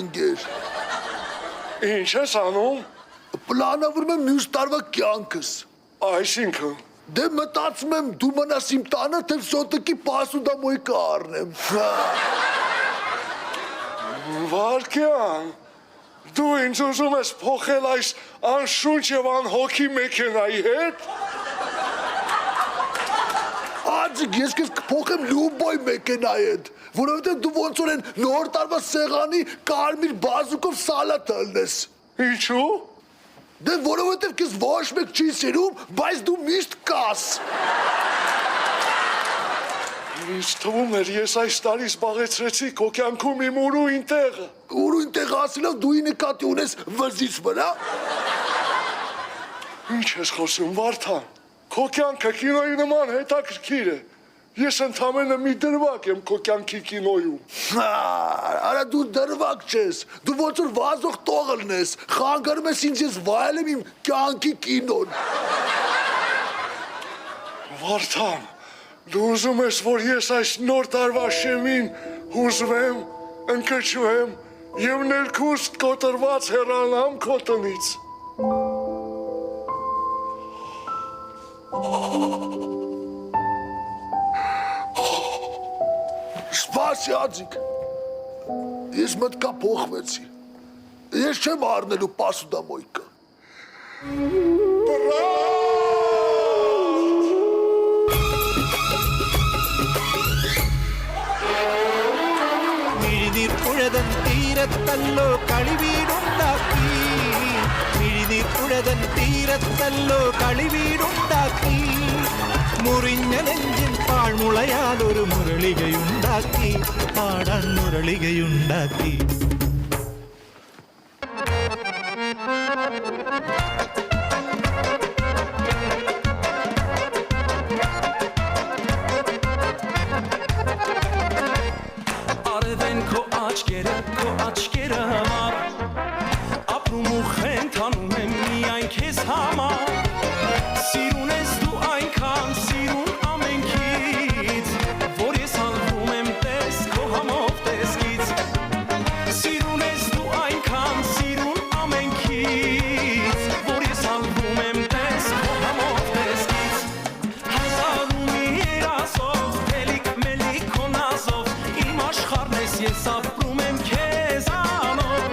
ընկեր։ Ինչ ես անում։ Պլանավորում եմ մյուս տարվա կյանքս։ Այսինքն։ Դե մտածում եմ դու մնաս իմ տանը, թե սոտիկի պասուդամոյկը առնեմ։ Վարկյան, դու ինձ ուզում ես փոխել այս անշունչ և անհոգի մեքենայի հետ։ Աջիկ, ես կեզ կփոխեմ լուբոյ մեքենայի հետ, որովհետև դու ոնց որ են նոր տարվա սեղանի կարմիր բազուկով սալատ ըլնես։ Ինչու։ Դե որովհետև կեզ ոչ մեկ չի սիրում, բայց դու միշտ կաս։ Ինձ թվում էր ես այս տարի զբաղեցրեցի քո կյանքում իմ ուրույն տեղը։ Ուրույն տեղը ասելով դու ի նկատի ունես վզից վրա։ Ինչ ես խոսում, Վարդան։ Քո կյանքը կինոյի նման հետաքրքիր է։ Ես ընդամենը մի դրվագ եմ քո կյանքի կինոյում։ Արա դու դրվագ չես, դու ոնց որ վազող տողլն ես, խանգարում ես ինձ ես վայելեմ իմ կյանքի կինոն։ Վարդան, դու ուզում ես, որ ես այս նոր տարվա շեմին հուզվեմ, ընկճվեմ և ներքուստ կոտրված հեռանամ քո տնից։ Սպասի աջիկ, ես մտկա փոխվեցի, ես չեմ առնելու պասուդամոյկը։ Mirdir uradan തീരത്തല്ലോ കളിവീടുണ്ടാക്കി Mirdir uradan തീരത്തല്ലോ കളിവീടുണ്ടാക്കി മുറിഞ്ഞ നെഞ്ചിൻ പാഴ്മുളയാൽ ഒരു മുരളികയുണ്ടാക്കി പാടാൻ മുരളികയുണ്ടാക്കി Արևեն քո աչքերը համար ապրում ու խենթանում եմ միայն քեզ համար Սիրուն ես դու այնքան սիրուն ամենքից որ ես հալվում եմ տես քո համով տեսքից Սիրուն ես դու այնքան սիրուն ամենքից որ ես հալվում եմ տես քո համով տեսքից Հազար ու մի երազով թելիք մելիք քո նազով իմ աշխարհն ես ես ապրում եմ քեզանով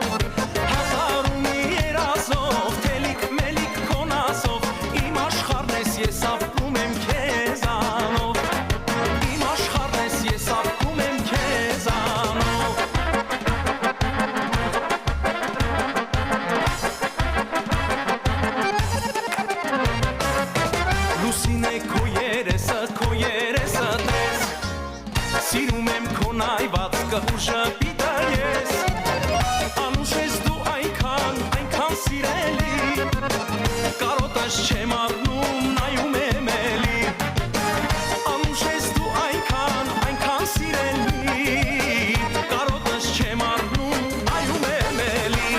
Հազար ու մի երազով թելիք մելիք քո նազով իմ աշխարհն ես ես ապրում եմ քեզանով Իմ աշխարհն ես ես ապրում եմ քեզանով Լուսինե քո երեսը տես Սիրում եմ քո նայվածքը ու ժպիտը ես Անուշ ես դու այնքան սիրելի Կարոտս չեմ առնում նայում եմ էլի Անուշ ես դու այնքան սիրելի Կարոտս չեմ առնում նայում եմ էլի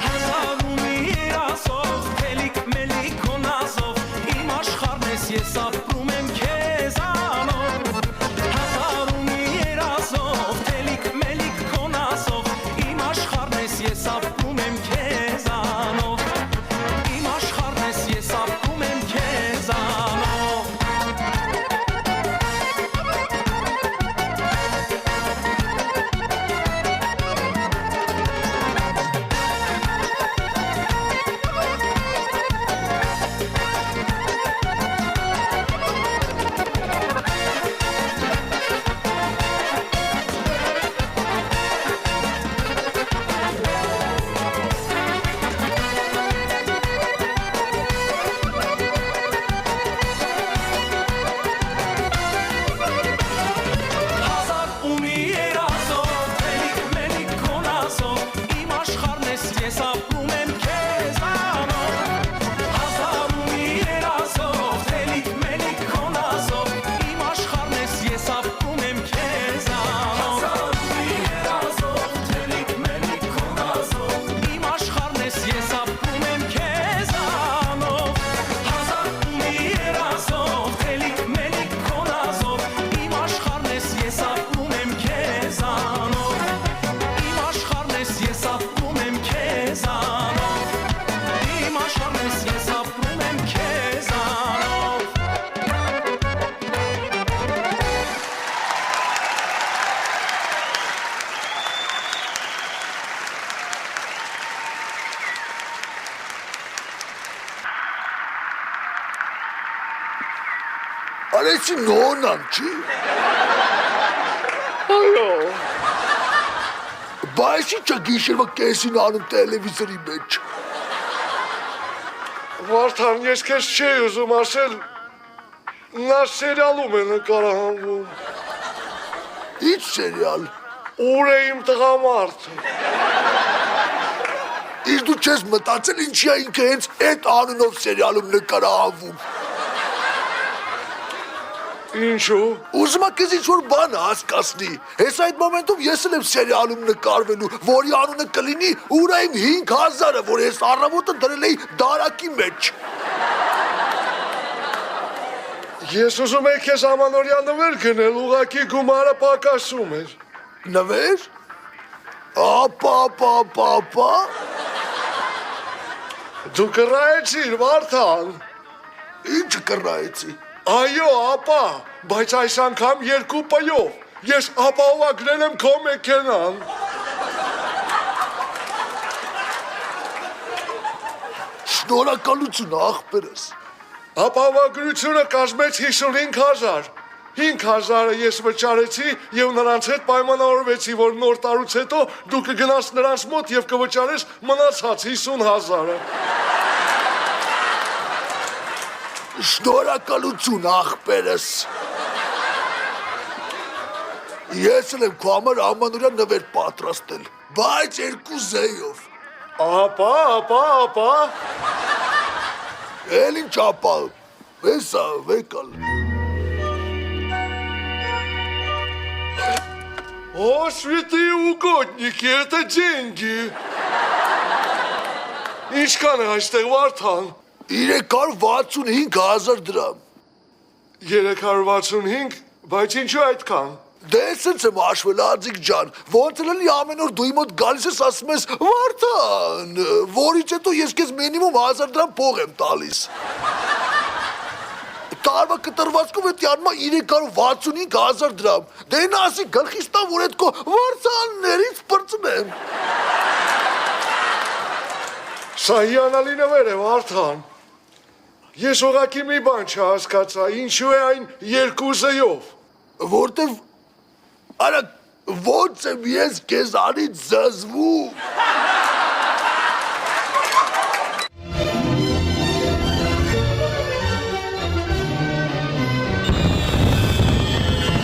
Հազար ու մի երազով թելիք մելիք քո նազով իմ աշխարհն ես ես ապրում եմ քեզանով Հազար ու մի երազով Էսի նոնան չի։ Այո։ Բայց ինչա գիշերվա կեսին անում տելևիզորի մեջ։ Վարդան, ես քեզ չէի ուզում ասել, նա սերիալում է նկարահանվում։ Ինչ սերիալ։ Ուր է իմ տղամարդը։ Իսկ դու չես մտածել ինչի է ինքը հենց այդ անունով սերիալում նկարահանվում։ Ինչու։ Ուզում ա քեզ ինչ-որ բան հասկացնի։ Հես այդ մոմենտում ես էլ եմ սերիալում նկարվելու, որի անունը կլինի Ուրայիմ 5000-ը, որ ես առավոտը դրել էի դարակի մեջ։ Ես ուզում եի քեզ ամանորյա նվեր գնել, ուղղակի գումարը պակասում էր։ Նվեր։ Ապա։ Դու կռայեցիր, Վարդան։ Ինչ կռայեցի։ Այո, ապա, բայց այս անգամ 2 պայով։ Ես ապահովագրել եմ քո մեքենան։ Շնորհակալություն աղբերս։ Ապահովագրությունը կազմեց 55,000։ 5,000-ը ես վճարեցի եւ նրանց հետ պայմանավորվեցի, որ նոր տարուց հետո դու կգնաս նրանց մոտ եւ կվճարես մնացած 50,000-ը։ Շնորհակալություն աղբերս։ Ես էլ եմ քո համար ամանորյա նվեր պատրաստել, բայց 2 զեյով։ Ապա։ Էլ ինչ ապա, հեսա վեկալ։ О, святые угодники, это деньги։ Ինչքան է այստեղ, Վարդան։ 365,000 դրամ։ 365, բայց ինչու այդքան։ Դե սենց եմ աշվել արձիկ ջան, ոնց էլ էլի ամեն օր դու իմ մոտ գալիս ես ասում ես Վարդան, որից հետո ես քեզ մինիմում 1000 դրամ փող եմ տալիս։ Տարվա կտրվածքով էդ յարմա 365,000 դրամ։ Դե նա ասի գլխիս տա, որ էդ քո վարձաններից պրծնեմ։ Սա հիանալի նվեր է, Վարդան։ Ես ուղղակի մի բան չհասկացա, ինչու է այն 2 զեյով։ Որտեվ, արա, ոնց եմ ես քեզանից զզվում։